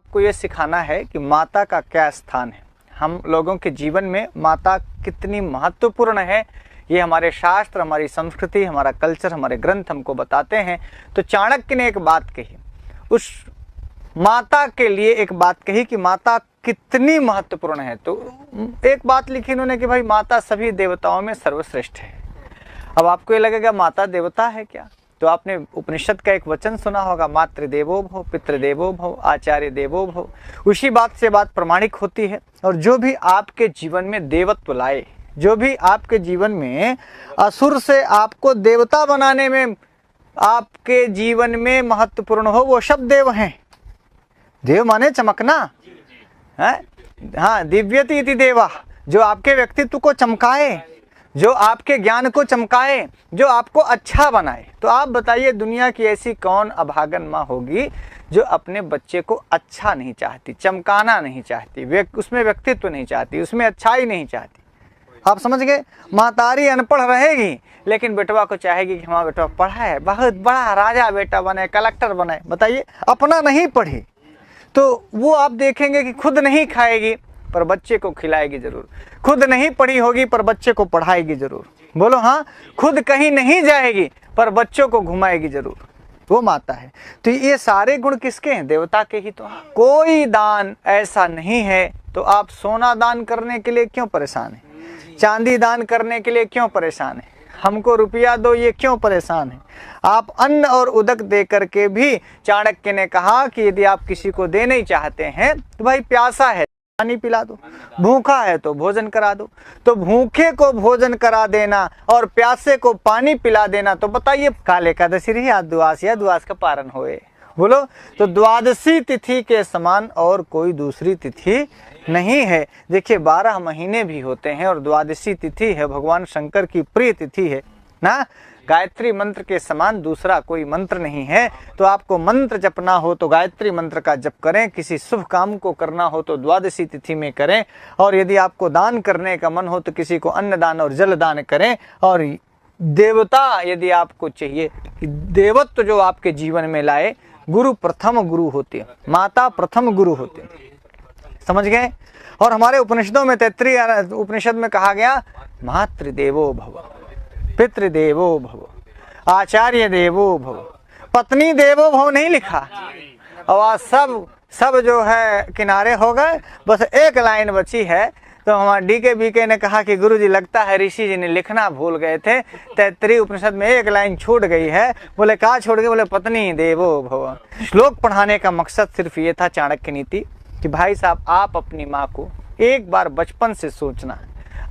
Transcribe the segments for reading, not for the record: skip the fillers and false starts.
आपको ये सिखाना है कि माता का क्या स्थान है। हम लोगों के जीवन में माता कितनी महत्वपूर्ण है, ये हमारे शास्त्र, हमारी संस्कृति, हमारा कल्चर, हमारे ग्रंथ हमको बताते हैं। तो चाणक्य ने एक बात कही, उस माता के लिए एक बात कही कि माता कितनी महत्वपूर्ण है। तो एक बात लिखी उन्होंने कि भाई माता सभी देवताओं में सर्वश्रेष्ठ है। अब आपको ये लगेगा माता देवता है क्या? तो आपने उपनिषद का एक वचन सुना होगा, मातृदेवो भव, पितृदेवो भव, आचार्य देवो भव। उसी बात से बात प्रमाणिक होती है। और जो भी आपके जीवन में देवत्व लाए, जो भी आपके जीवन में असुर से आपको देवता बनाने में आपके जीवन में महत्वपूर्ण हो, वो सब देव हैं। देव माने चमकना है। हाँ, दिव्यति इति देवा, जो आपके व्यक्तित्व को चमकाए, जो आपके ज्ञान को चमकाए, जो आपको अच्छा बनाए। तो आप बताइए, दुनिया की ऐसी कौन अभागन माँ होगी जो अपने बच्चे को अच्छा नहीं चाहती, चमकाना नहीं चाहती, उसमें व्यक्तित्व नहीं चाहती, उसमें अच्छाई नहीं चाहती। आप समझ गए? महतारी अनपढ़ रहेगी लेकिन बेटवा को चाहेगी कि हमारा बेटवा पढ़ा है, बहुत बड़ा राजा बेटा बने, कलेक्टर बने। बताइए, अपना नहीं पढ़ी तो वो आप देखेंगे कि खुद नहीं खाएगी पर बच्चे को खिलाएगी जरूर, खुद नहीं पढ़ी होगी पर बच्चे को पढ़ाएगी जरूर। बोलो हाँ, खुद कहीं नहीं जाएगी पर बच्चों को घुमाएगी जरूर। वो माता है। तो ये सारे गुण किसके हैं? देवता के ही तो। कोई दान ऐसा नहीं है। तो आप सोना दान करने के लिए क्यों परेशान है? चांदी दान करने के लिए क्यों परेशान है? हमको रुपया दो, ये क्यों परेशान है? आप अन्न और उदक दे करके भी, चाणक्य ने कहा कि यदि आप किसी को दे नहीं चाहते हैं तो भाई प्यासा है पानी पिला दो, भूखा है तो भोजन करा दो। तो भूखे को भोजन करा देना और प्यासे को पानी पिला देना, तो बताइए काल एकादशी रही आज द्वादश या द्वादश का पारण होए। बोलो, तो द्वादशी तिथि के समान और कोई दूसरी तिथि नहीं है। देखिए 12 महीने भी होते हैं और द्वादशी तिथि है भगवान शंकर की प्रिय तिथि है ना। गायत्री मंत्र के समान दूसरा कोई मंत्र नहीं है। तो आपको मंत्र जपना हो तो गायत्री मंत्र का जप करें, किसी शुभ काम को करना हो तो द्वादशी तिथि में करें, और यदि आपको दान करने का मन हो तो किसी को अन्न दान और जल दान करें। और देवता यदि आपको चाहिए, देवत्व जो आपके जीवन में लाए, गुरु प्रथम गुरु होते हैं, माता प्रथम गुरु होते हैं। समझ गए? और हमारे उपनिषदों में 33 उपनिषद में कहा गया, मातृदेवो भव, पितृदेवो भव, आचार्य देवो भव, पत्नी देवो भव नहीं लिखा। और आज सब जो है किनारे हो गए, बस एक लाइन बची है। तो हमारे DK BK ने कहा कि गुरुजी लगता है ऋषि जी ने लिखना भूल गए थे, 33 उपनिषद में एक लाइन छूट गई है। बोले कहाँ छोड़ गए? बोले पत्नी देवो भव। श्लोक पढ़ाने का मकसद सिर्फ ये था, चाणक्य नीति, कि भाई साहब आप अपनी माँ को एक बार बचपन से सोचना,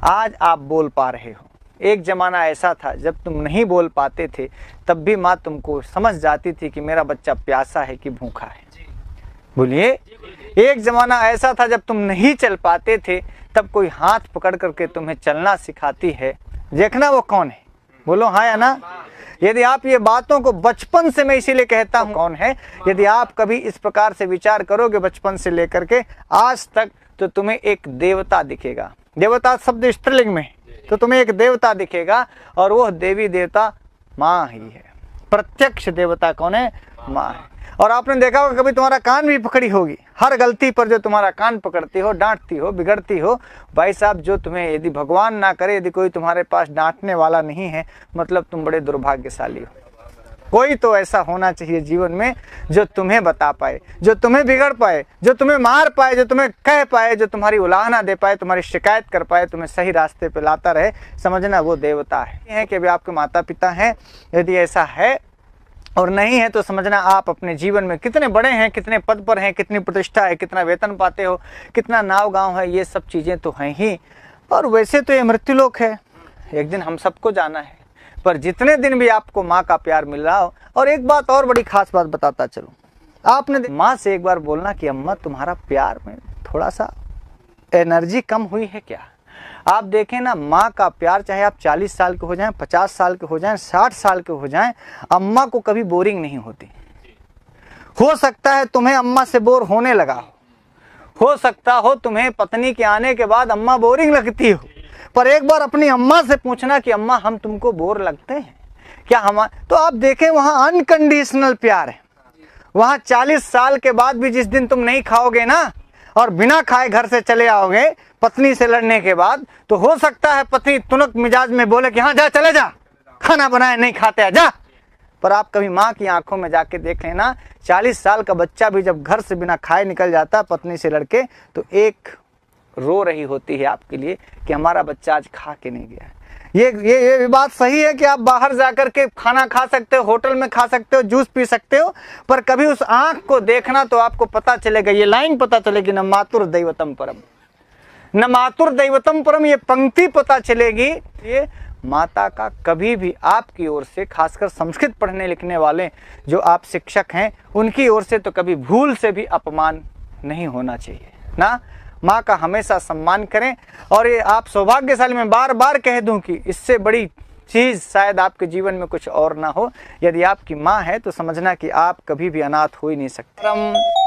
आज आप बोल पा रहे हो। एक जमाना ऐसा था जब तुम नहीं बोल पाते थे, तब भी माँ तुमको समझ जाती थी कि मेरा बच्चा प्यासा है कि भूखा है। बोलिए, एक जमाना ऐसा था जब तुम नहीं चल पाते थे, तब कोई हाथ पकड़ करके तुम्हें चलना सिखाती है। देखना वो कौन है? बोलो हाँ या ना। यदि आप ये बातों को बचपन से, मैं इसीलिए कहता हूँ कौन है, यदि आप कभी इस प्रकार से विचार करोगे बचपन से लेकर के आज तक, तो तुम्हें एक देवता दिखेगा। देवता शब्द स्त्रीलिंग में, तो तुम्हें एक देवता दिखेगा, और वो देवी देवता माँ ही है। प्रत्यक्ष देवता कौन है? माँ है। और आपने देखा होगा कभी तुम्हारा कान भी पकड़ी होगी, हर गलती पर जो तुम्हारा कान पकड़ती हो, डांटती हो, बिगड़ती हो, भाई साहब जो तुम्हें, यदि भगवान ना करे, यदि कोई तुम्हारे पास डांटने वाला नहीं है, मतलब तुम बड़े दुर्भाग्यशाली हो। कोई तो ऐसा होना चाहिए जीवन में जो तुम्हें बता पाए, जो तुम्हें बिगड़ पाए, जो तुम्हें मार पाए, जो तुम्हें कह पाए, जो तुम्हारी उलाहना दे पाए, तुम्हारी शिकायत कर पाए, तुम्हें सही रास्ते पे लाता रहे। समझना वो देवता है कि अभी आपके माता पिता हैं। यदि ऐसा है और नहीं है तो समझना आप अपने जीवन में कितने बड़े हैं, कितने पद पर हैं, कितनी प्रतिष्ठा है, कितना वेतन पाते हो, कितना नाव गांव है, ये सब चीज़ें तो हैं ही। और वैसे तो ये मृत्युलोक है, एक दिन हम सबको जाना है। पर जितने दिन भी आपको माँ का प्यार मिल रहा हो। और एक बात और बड़ी खास बात बताता चलूँ, आपने माँ से एक बार बोलना कि अम्मा तुम्हारा प्यार में थोड़ा सा एनर्जी कम हुई है क्या? आप देखें ना, माँ का प्यार, चाहे आप 40 साल के हो जाएं, 50 साल के हो जाएं, 60 साल के हो जाएं, अम्मा को कभी बोरिंग नहीं होती। हो सकता है तुम्हें अम्मा से बोर होने लगा हो सकता हो तुम्हें पत्नी के आने के बाद अम्मा बोरिंग लगती हो, पर एक बार अपनी अम्मा से पूछना कि अम्मा हम तुमको बोर लगते हैं क्या? हम तो आप देखें वहाँ अनकंडीशनल प्यार है, वहां 40 साल के बाद भी जिस दिन तुम नहीं खाओगे ना और बिना खाए घर से चले आओगे पत्नी से लड़ने के बाद, तो हो सकता है पत्नी तुरंत मिजाज में बोले कि हाँ जा, चले जा, खाना बनाए नहीं खाते जा। पर आप कभी माँ की आंखों में जाके देख लेना, 40 साल का बच्चा भी जब घर से बिना खाए निकल जाता पत्नी से लड़के, तो एक रो रही होती है आपके लिए कि हमारा बच्चा आज खा के नहीं गया। ये बात सही है कि आप बाहर जाकर के खाना खा सकते हो, होटल में खा सकते हो, जूस पी सकते हो, पर कभी उस आंख को देखना तो आपको पता चलेगा, ये लाइन पता चलेगी, न मातुर दैवतम परम, न मातुर दैवतम परम, ये पंक्ति पता चलेगी। ये माता का कभी भी आपकी ओर से, खासकर संस्कृत पढ़ने लिखने वाले जो आप शिक्षक हैं उनकी ओर से तो कभी भूल से भी अपमान नहीं होना चाहिए ना। माँ का हमेशा सम्मान करें। और ये आप सौभाग्यशाली, मैं बार बार कह दूं कि इससे बड़ी चीज़ शायद आपके जीवन में कुछ और ना हो। यदि आपकी माँ है तो समझना कि आप कभी भी अनाथ हो ही नहीं सकते।